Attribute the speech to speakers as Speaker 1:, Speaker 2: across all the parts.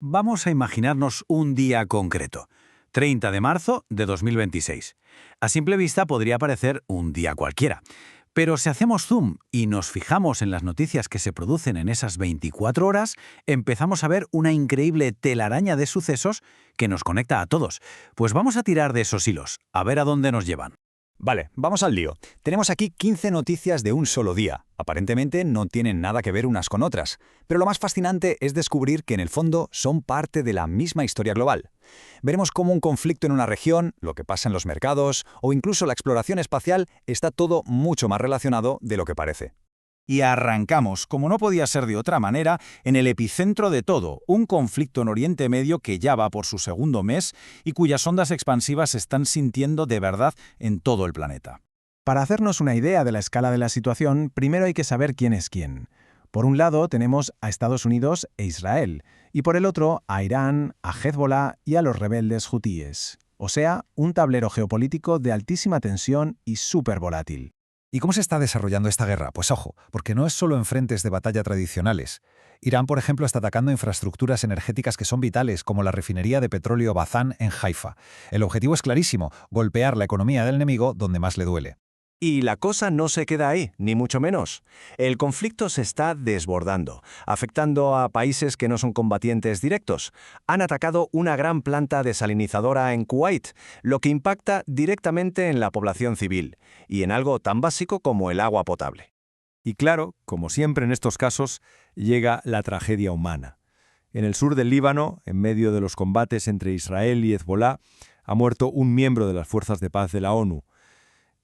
Speaker 1: Vamos a imaginarnos un día concreto, 30 de marzo de 2026. A simple vista podría parecer un día cualquiera, pero si hacemos zoom y nos fijamos en las noticias que se producen en esas 24 horas, empezamos a ver una increíble telaraña de sucesos que nos conecta a todos. Pues vamos a tirar de esos hilos, a ver a dónde nos llevan.
Speaker 2: Vale, vamos al lío. Tenemos aquí 15 noticias de un solo día. Aparentemente no tienen nada que ver unas con otras, pero lo más fascinante es descubrir que en el fondo son parte de la misma historia global. Veremos cómo un conflicto en una región, lo que pasa en los mercados o incluso la exploración espacial está todo mucho más relacionado de lo que parece.
Speaker 3: Y arrancamos, como no podía ser de otra manera, en el epicentro de todo, un conflicto en Oriente Medio que ya va por su segundo mes y cuyas ondas expansivas se están sintiendo de verdad en todo el planeta.
Speaker 4: Para hacernos una idea de la escala de la situación, primero hay que saber quién es quién. Por un lado tenemos a Estados Unidos e Israel, y por el otro a Irán, a Hezbollah y a los rebeldes hutíes. O sea, un tablero geopolítico de altísima tensión y súper volátil.
Speaker 5: ¿Y cómo se está desarrollando esta guerra? Pues ojo, porque no es solo en frentes de batalla tradicionales. Irán, por ejemplo, está atacando infraestructuras energéticas que son vitales, como la refinería de petróleo Bazán en Haifa. El objetivo es clarísimo, golpear la economía del enemigo donde más le duele.
Speaker 6: Y la cosa no se queda ahí, ni mucho menos. El conflicto se está desbordando, afectando a países que no son combatientes directos. Han atacado una gran planta desalinizadora en Kuwait, lo que impacta directamente en la población civil y en algo tan básico como el agua potable.
Speaker 7: Y claro, como siempre en estos casos, llega la tragedia humana. En el sur del Líbano, en medio de los combates entre Israel y Hezbollah, ha muerto un miembro de las fuerzas de paz de la ONU.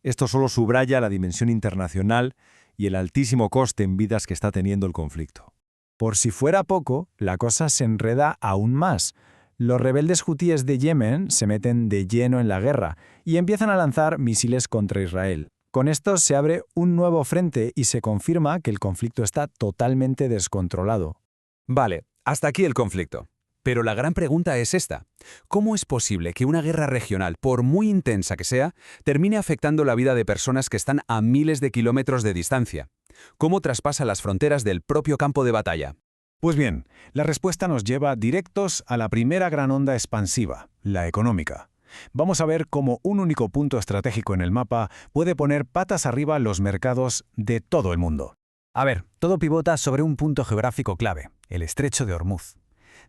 Speaker 7: Esto solo subraya la dimensión internacional y el altísimo coste en vidas que está teniendo el conflicto.
Speaker 4: Por si fuera poco, la cosa se enreda aún más. Los rebeldes hutíes de Yemen se meten de lleno en la guerra y empiezan a lanzar misiles contra Israel. Con esto se abre un nuevo frente y se confirma que el conflicto está totalmente descontrolado.
Speaker 8: Vale, hasta aquí el conflicto. Pero la gran pregunta es esta. ¿Cómo es posible que una guerra regional, por muy intensa que sea, termine afectando la vida de personas que están a miles de kilómetros de distancia? ¿Cómo traspasa las fronteras del propio campo de batalla?
Speaker 4: Pues bien, la respuesta nos lleva directos a la primera gran onda expansiva, la económica. Vamos a ver cómo un único punto estratégico en el mapa puede poner patas arriba los mercados de todo el mundo.
Speaker 2: A ver, todo pivota sobre un punto geográfico clave, el Estrecho de Hormuz.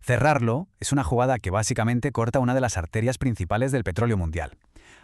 Speaker 2: Cerrarlo es una jugada que básicamente corta una de las arterias principales del petróleo mundial.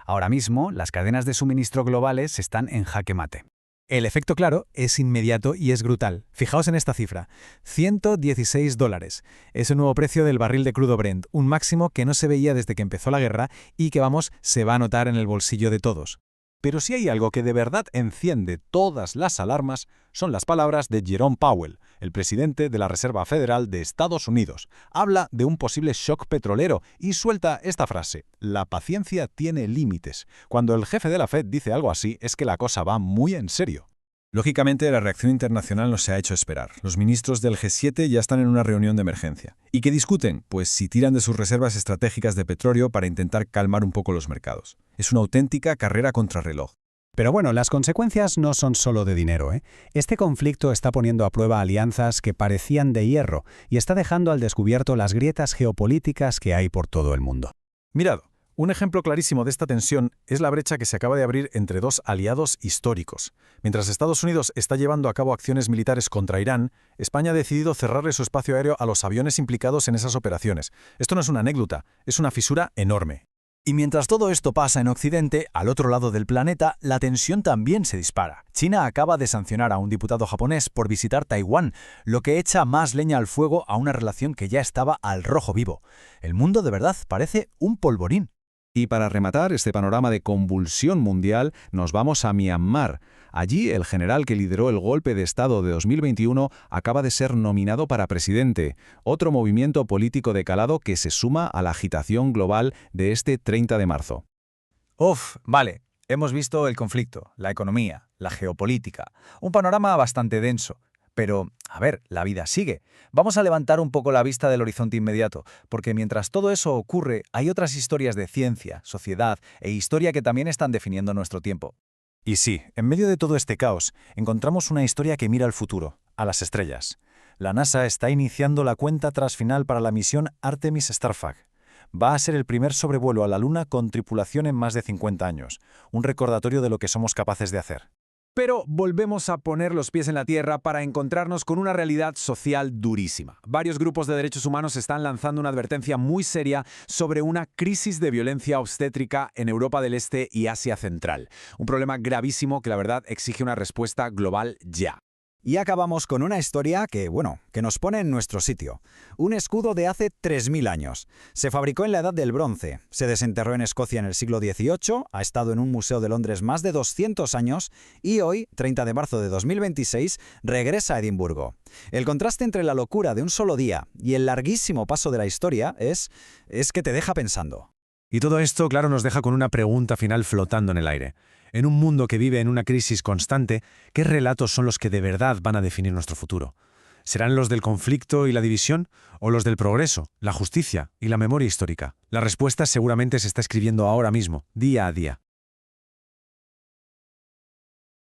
Speaker 2: Ahora mismo, las cadenas de suministro globales están en jaque mate.
Speaker 4: El efecto claro es inmediato y es brutal. Fijaos en esta cifra, $116. Es el nuevo precio del barril de crudo Brent, un máximo que no se veía desde que empezó la guerra y que, se va a notar en el bolsillo de todos.
Speaker 3: Pero si hay algo que de verdad enciende todas las alarmas, son las palabras de Jerome Powell, el presidente de la Reserva Federal de Estados Unidos. Habla de un posible shock petrolero y suelta esta frase: la paciencia tiene límites. Cuando el jefe de la Fed dice algo así, es que la cosa va muy en serio.
Speaker 7: Lógicamente, la reacción internacional no se ha hecho esperar. Los ministros del G7 ya están en una reunión de emergencia. ¿Y qué discuten? Pues si tiran de sus reservas estratégicas de petróleo para intentar calmar un poco los mercados. Es una auténtica carrera contrarreloj.
Speaker 4: Pero bueno, las consecuencias no son solo de dinero, ¿eh? Este conflicto está poniendo a prueba alianzas que parecían de hierro y está dejando al descubierto las grietas geopolíticas que hay por todo el mundo.
Speaker 3: Mirad, un ejemplo clarísimo de esta tensión es la brecha que se acaba de abrir entre dos aliados históricos. Mientras Estados Unidos está llevando a cabo acciones militares contra Irán, España ha decidido cerrarle su espacio aéreo a los aviones implicados en esas operaciones. Esto no es una anécdota, es una fisura enorme. Y mientras todo esto pasa en Occidente, al otro lado del planeta, la tensión también se dispara. China acaba de sancionar a un diputado japonés por visitar Taiwán, lo que echa más leña al fuego a una relación que ya estaba al rojo vivo. El mundo de verdad parece un polvorín.
Speaker 7: Y para rematar este panorama de convulsión mundial, nos vamos a Myanmar. Allí, el general que lideró el golpe de Estado de 2021 acaba de ser nominado para presidente, otro movimiento político de calado que se suma a la agitación global de este 30 de marzo.
Speaker 2: Vale, hemos visto el conflicto, la economía, la geopolítica, un panorama bastante denso. Pero, a ver, la vida sigue. Vamos a levantar un poco la vista del horizonte inmediato, porque mientras todo eso ocurre, hay otras historias de ciencia, sociedad e historia que también están definiendo nuestro tiempo.
Speaker 3: Y sí, en medio de todo este caos, encontramos una historia que mira al futuro, a las estrellas.
Speaker 5: La NASA está iniciando la cuenta atrás final para la misión Artemis Starfag. Va a ser el primer sobrevuelo a la Luna con tripulación en más de 50 años, un recordatorio de lo que somos capaces de hacer.
Speaker 8: Pero volvemos a poner los pies en la tierra para encontrarnos con una realidad social durísima. Varios grupos de derechos humanos están lanzando una advertencia muy seria sobre una crisis de violencia obstétrica en Europa del Este y Asia Central. Un problema gravísimo que la verdad exige una respuesta global ya.
Speaker 2: Y acabamos con una historia que nos pone en nuestro sitio. Un escudo de hace 3000 años. Se fabricó en la Edad del Bronce, se desenterró en Escocia en el siglo XVIII, ha estado en un museo de Londres más de 200 años y hoy, 30 de marzo de 2026, regresa a Edimburgo. El contraste entre la locura de un solo día y el larguísimo paso de la historia es que te deja pensando.
Speaker 7: Y todo esto, claro, nos deja con una pregunta final flotando en el aire. En un mundo que vive en una crisis constante, ¿qué relatos son los que de verdad van a definir nuestro futuro? ¿Serán los del conflicto y la división o los del progreso, la justicia y la memoria histórica? La respuesta seguramente se está escribiendo ahora mismo, día a día.